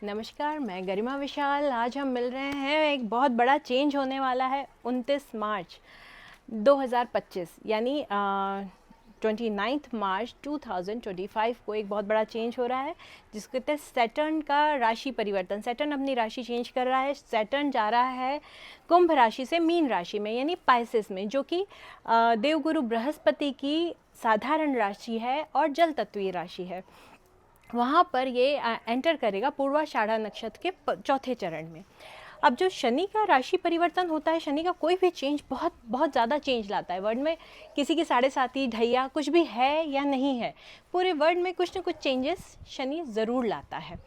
नमस्कार, मैं गरिमा विशाल। आज हम मिल रहे हैं, एक बहुत बड़ा चेंज होने वाला है 29 मार्च 2025 यानी 29 मार्च 2025 को एक बहुत बड़ा चेंज हो रहा है, जिसके तहत सैटर्न का राशि परिवर्तन, सैटर्न अपनी राशि चेंज कर रहा है। सैटर्न जा रहा है कुंभ राशि से मीन राशि में यानी पाइसेस में, जो कि देवगुरु बृहस्पति की साधारण राशि है और जल तत्वीय राशि है। वहाँ पर ये एंटर करेगा पूर्वाषाढ़ा नक्षत्र के चौथे चरण में। अब जो शनि का राशि परिवर्तन होता है, शनि का कोई भी चेंज बहुत बहुत ज़्यादा चेंज लाता है। वर्ल्ड में किसी की 7.5 ढैया कुछ भी है या नहीं है, पूरे वर्ल्ड में कुछ ना कुछ चेंजेस शनि ज़रूर लाता है।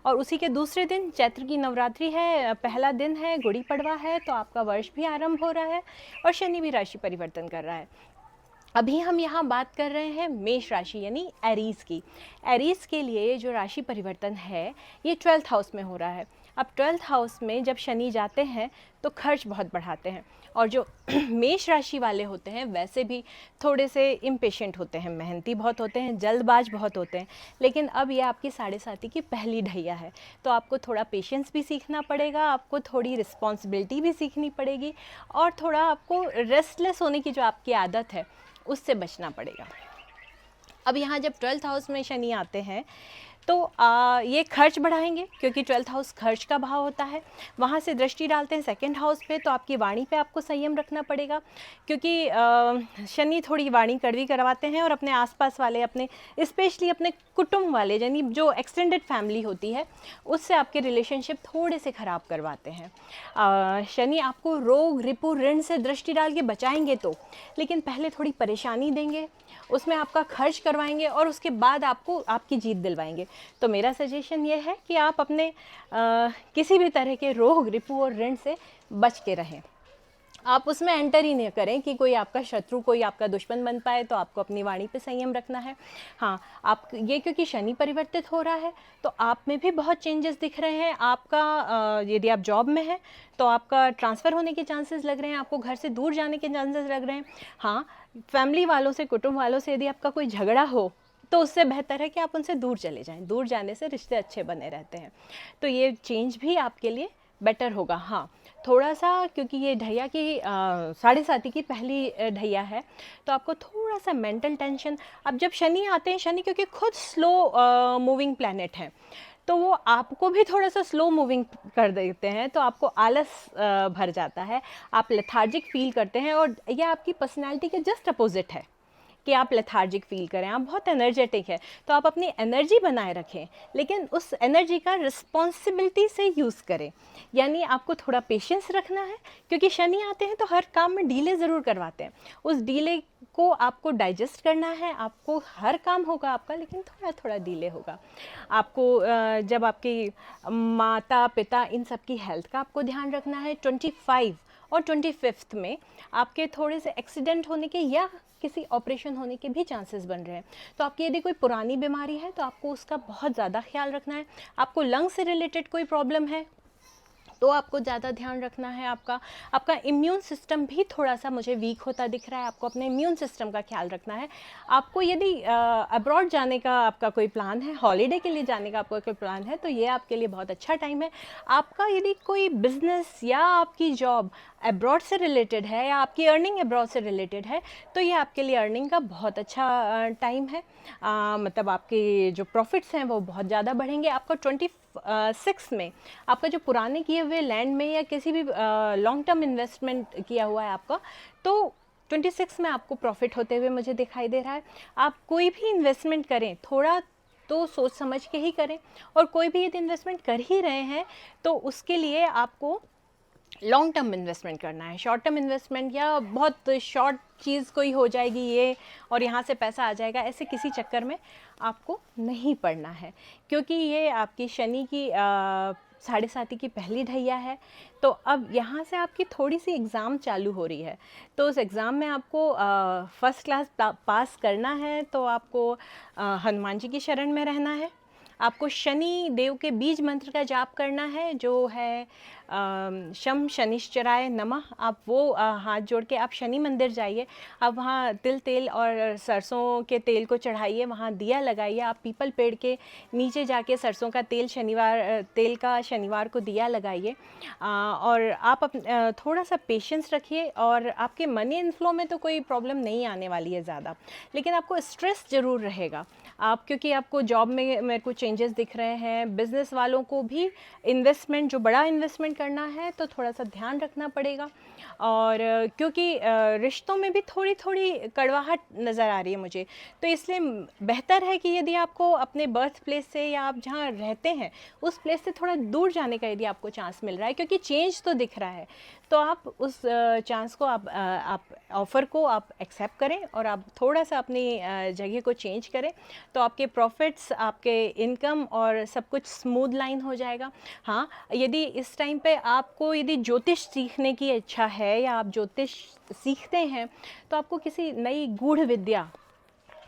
और उसी के दूसरे दिन चैत्र की नवरात्रि है, पहला दिन है, गुड़ी पड़वा है, तो आपका वर्ष भी आरंभ हो रहा है और शनि भी राशि परिवर्तन कर रहा है। अभी हम यहाँ बात कर रहे हैं मेष राशि यानी एरीज की। एरीज के लिए जो राशि परिवर्तन है ये 12th हाउस में हो रहा है। अब 12th हाउस में जब शनि जाते हैं तो खर्च बहुत बढ़ाते हैं, और जो मेष राशि वाले होते हैं वैसे भी थोड़े से इम्पेशेंट होते हैं, मेहनती बहुत होते हैं, जल्दबाज बहुत होते हैं। लेकिन अब ये आपकी 7.5 की पहली ढैया है, तो आपको थोड़ा पेशेंस भी सीखना पड़ेगा, आपको थोड़ी रिस्पॉन्सिबिलिटी भी सीखनी पड़ेगी, और थोड़ा आपको रेस्टलेस होने की जो आपकी आदत है उससे बचना पड़ेगा। अब यहाँ जब 12th हाउस में शनि आते हैं तो ये खर्च बढ़ाएंगे, क्योंकि 12th हाउस खर्च का भाव होता है। वहाँ से दृष्टि डालते हैं 2nd हाउस पे, तो आपकी वाणी पे आपको संयम रखना पड़ेगा, क्योंकि शनि थोड़ी वाणी कड़वी करवाते हैं, और अपने आसपास वाले, अपने स्पेशली अपने कुटुंब वाले यानी जो एक्सटेंडेड फैमिली होती है उससे आपके रिलेशनशिप थोड़े से ख़राब करवाते हैं। शनि आपको रोग रिपु ऋण से दृष्टि डाल के बचाएंगे तो, लेकिन पहले थोड़ी परेशानी देंगे, उसमें आपका खर्च करवाएंगे और उसके बाद आपको आपकी जीत दिलवाएंगे। तो मेरा सजेशन ये है कि आप अपने किसी भी तरह के रोग रिपु और ऋण से बच के रहें। आप उसमें एंटर ही नहीं करें कि कोई आपका शत्रु, कोई आपका दुश्मन बन पाए, तो आपको अपनी वाणी पे संयम रखना है। हाँ, आप ये क्योंकि शनि परिवर्तित हो रहा है तो आप में भी बहुत चेंजेस दिख रहे हैं। आपका यदि आप जॉब में हैं तो आपका ट्रांसफ़र होने के चांसेस लग रहे हैं, आपको घर से दूर जाने के चांसेस लग रहे हैं। हाँ, फैमिली वालों से, कुटुंब वालों से यदि आपका कोई झगड़ा हो तो उससे बेहतर है कि आप उनसे दूर चले जाएं। दूर जाने से रिश्ते अच्छे बने रहते हैं, तो ये चेंज भी आपके लिए बेटर होगा। हाँ, थोड़ा सा, क्योंकि ये ढैया की 7.5 की पहली ढैया है, तो आपको थोड़ा सा मेंटल टेंशन। अब जब शनि आते हैं, शनि क्योंकि खुद स्लो मूविंग प्लैनेट है, तो वो आपको भी थोड़ा सा स्लो मूविंग कर देते हैं, तो आपको आलस भर जाता है, आप लेथार्जिक फील करते हैं, और ये आपकी पर्सनैलिटी के जस्ट अपोजिट है कि आप लेथार्जिक फील करें, आप बहुत एनर्जेटिक है। तो आप अपनी एनर्जी बनाए रखें, लेकिन उस एनर्जी का रिस्पॉन्सिबिलिटी से यूज़ करें। यानी आपको थोड़ा पेशेंस रखना है, क्योंकि शनि आते हैं तो हर काम में डीले ज़रूर करवाते हैं। उस डीले को आपको डाइजेस्ट करना है, आपको हर काम होगा आपका, लेकिन थोड़ा थोड़ा डीले होगा। आपको जब आपकी माता पिता इन सब की हेल्थ का आपको ध्यान रखना है। 25 और 25th में आपके थोड़े से एक्सीडेंट होने के या किसी ऑपरेशन होने के भी चांसेस बन रहे हैं। तो आपकी यदि कोई पुरानी बीमारी है तो आपको उसका बहुत ज़्यादा ख्याल रखना है। आपको लंग से रिलेटेड कोई प्रॉब्लम है तो आपको ज़्यादा ध्यान रखना है। आपका इम्यून सिस्टम भी थोड़ा सा मुझे वीक होता दिख रहा है, आपको अपने इम्यून सिस्टम का ख्याल रखना है। आपको यदि अब्रॉड जाने का आपका कोई प्लान है, हॉलीडे के लिए जाने का आपका कोई प्लान है, तो ये आपके लिए बहुत अच्छा टाइम है। आपका यदि कोई बिजनेस या आपकी जॉब अब्रॉड से रिलेटेड है, या आपकी अर्निंग अब्रॉड से रिलेटेड है, तो ये आपके लिए अर्निंग का बहुत अच्छा टाइम है। मतलब आपके जो प्रॉफिट्स हैं वो बहुत ज़्यादा बढ़ेंगे। आपका 26 में आपका जो पुराने किए हुए लैंड में या किसी भी लॉन्ग टर्म इन्वेस्टमेंट किया हुआ है आपका, तो 26 में आपको प्रॉफिट होते हुए मुझे दिखाई दे रहा है। आप कोई भी इन्वेस्टमेंट करें थोड़ा तो सोच समझ के ही करें, और कोई भी यदि इन्वेस्टमेंट कर ही रहे हैं तो उसके लिए आपको लॉन्ग टर्म इन्वेस्टमेंट करना है। शॉर्ट टर्म इन्वेस्टमेंट या बहुत शॉर्ट चीज़ कोई हो जाएगी ये और यहाँ से पैसा आ जाएगा, ऐसे किसी चक्कर में आपको नहीं पड़ना है, क्योंकि ये आपकी शनि की 7.5 की पहली ढैया है। तो अब यहाँ से आपकी थोड़ी सी एग्ज़ाम चालू हो रही है, तो उस एग्ज़ाम में आपको फर्स्ट क्लास पास करना है, तो आपको हनुमान जी की शरण में रहना है। आपको शनि देव के बीज मंत्र का जाप करना है, जो है शम शनिश्चराय नमः। आप वो हाथ जोड़ के आप शनि मंदिर जाइए, आप वहाँ तिल तेल और सरसों के तेल को चढ़ाइए, वहाँ दिया लगाइए। आप पीपल पेड़ के नीचे जाके सरसों का तेल का शनिवार को दिया लगाइए। और आप थोड़ा सा पेशेंस रखिए, और आपके मनी इनफ्लो में तो कोई प्रॉब्लम नहीं आने वाली है ज़्यादा, लेकिन आपको स्ट्रेस ज़रूर रहेगा। आप क्योंकि आपको जॉब में मेरे को चेंजेस दिख रहे हैं, बिज़नेस वालों को भी इन्वेस्टमेंट, जो बड़ा इन्वेस्टमेंट करना है तो थोड़ा सा ध्यान रखना पड़ेगा। और क्योंकि रिश्तों में भी थोड़ी थोड़ी कड़वाहट नज़र आ रही है मुझे, तो इसलिए बेहतर है कि यदि आपको अपने बर्थ प्लेस से या आप जहाँ रहते हैं उस प्लेस से थोड़ा दूर जाने का यदि आपको चांस मिल रहा है, क्योंकि चेंज तो दिख रहा है, तो आप उस चांस को आप ऑफ़र को आप एक्सेप्ट करें और आप थोड़ा सा अपनी जगह को चेंज करें, तो आपके प्रॉफिट्स, आपके इनकम और सब कुछ स्मूथ लाइन हो जाएगा। हाँ, यदि इस टाइम पे आपको यदि ज्योतिष सीखने की इच्छा है या आप ज्योतिष सीखते हैं, तो आपको किसी नई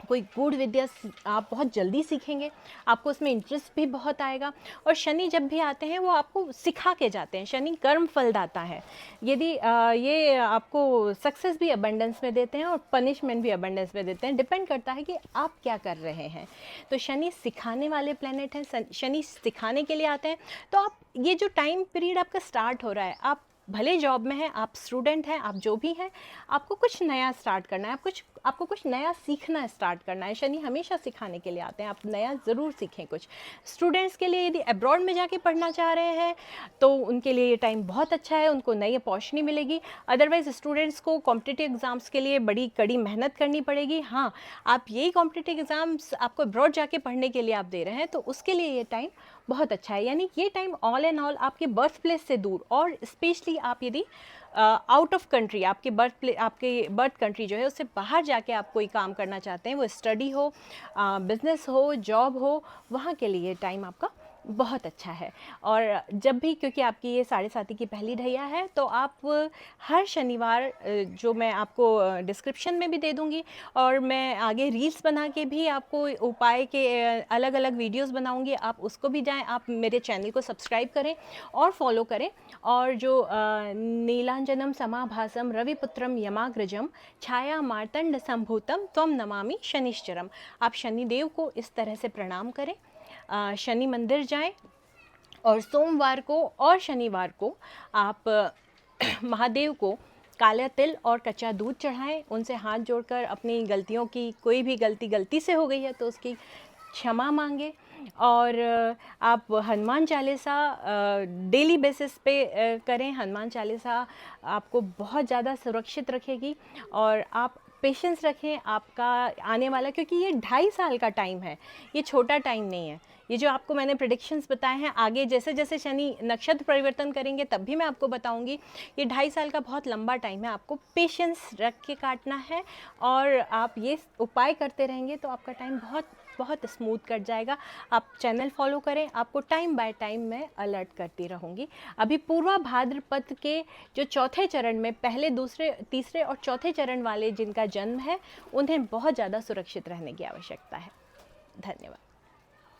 कोई गूढ़ विद्या आप बहुत जल्दी सीखेंगे, आपको उसमें इंटरेस्ट भी बहुत आएगा। और शनि जब भी आते हैं वो आपको सिखा के जाते हैं। शनि कर्म फलदाता है। यदि ये आपको सक्सेस भी अबंडेंस में देते हैं और पनिशमेंट भी अबंडेंस में देते हैं, डिपेंड करता है कि आप क्या कर रहे हैं। तो शनि सिखाने वाले प्लेनेट हैं, शनि सिखाने के लिए आते हैं। तो आप ये जो टाइम पीरियड आपका स्टार्ट हो रहा है, आप भले जॉब में हैं, आप स्टूडेंट हैं, आप जो भी हैं, आपको कुछ नया स्टार्ट करना है, आपको कुछ नया सीखना स्टार्ट करना है। शनि हमेशा सिखाने के लिए आते हैं, आप नया ज़रूर सीखें कुछ। स्टूडेंट्स के लिए यदि अब्रॉड में जाके पढ़ना चाह रहे हैं तो उनके लिए ये टाइम बहुत अच्छा है, उनको नई अपॉर्चुनिटी मिलेगी। अदरवाइज़ स्टूडेंट्स को कॉम्पिटिटिव एग्ज़ाम्स के लिए बड़ी कड़ी मेहनत करनी पड़ेगी। हाँ, आप यही कॉम्पिटिटिव एग्ज़ाम्स आपको अब्रॉड जाके पढ़ने के लिए आप दे रहे हैं, तो उसके लिए ये टाइम बहुत अच्छा है। यानी ये टाइम ऑल एंड ऑल आपके बर्थ प्लेस से दूर, और स्पेशली आप यदि आउट ऑफ कंट्री, आपके बर्थ कंट्री जो है उससे बाहर जाके आप कोई काम करना चाहते हैं, वो स्टडी हो, बिजनेस हो, जॉब हो, वहाँ के लिए टाइम आपका बहुत अच्छा है। और जब भी, क्योंकि आपकी ये 7.5 की पहली ढैया है, तो आप हर शनिवार, जो मैं आपको डिस्क्रिप्शन में भी दे दूँगी, और मैं आगे रील्स बना के भी आपको उपाय के अलग अलग वीडियोस बनाऊँगी, आप उसको भी जाएं, आप मेरे चैनल को सब्सक्राइब करें और फॉलो करें। और जो नीलांजनम समाभासम रविपुत्रम यमाग्रजम छाया मार्तंड संभूतम त्वम नमामि शनिश्चरम, आप शनिदेव को इस तरह से प्रणाम करें, शनि मंदिर जाएं, और सोमवार को और शनिवार को आप महादेव को काला तिल और कच्चा दूध चढ़ाएं, उनसे हाथ जोड़कर अपनी गलतियों की, कोई भी गलती से हो गई है तो उसकी क्षमा मांगे। और आप हनुमान चालीसा डेली बेसिस पे करें। हनुमान चालीसा आपको बहुत ज़्यादा सुरक्षित रखेगी, और आप पेशेंस रखें। आपका आने वाला, क्योंकि ये 2.5 साल का टाइम है, ये छोटा टाइम नहीं है। ये जो आपको मैंने प्रेडिक्शंस बताए हैं, आगे जैसे जैसे शनि नक्षत्र परिवर्तन करेंगे तब भी मैं आपको बताऊंगी। ये 2.5 साल का बहुत लंबा टाइम है, आपको पेशेंस रख के काटना है, और आप ये उपाय करते रहेंगे तो आपका टाइम बहुत बहुत स्मूथ कट जाएगा। आप चैनल फॉलो करें, आपको टाइम बाय टाइम मैं अलर्ट करती रहूँगी। अभी पूर्वा भाद्रपद के जो चौथे चरण में, पहले, दूसरे, तीसरे और चौथे चरण वाले जिनका जन्म है, उन्हें बहुत ज़्यादा सुरक्षित रहने की आवश्यकता है। धन्यवाद।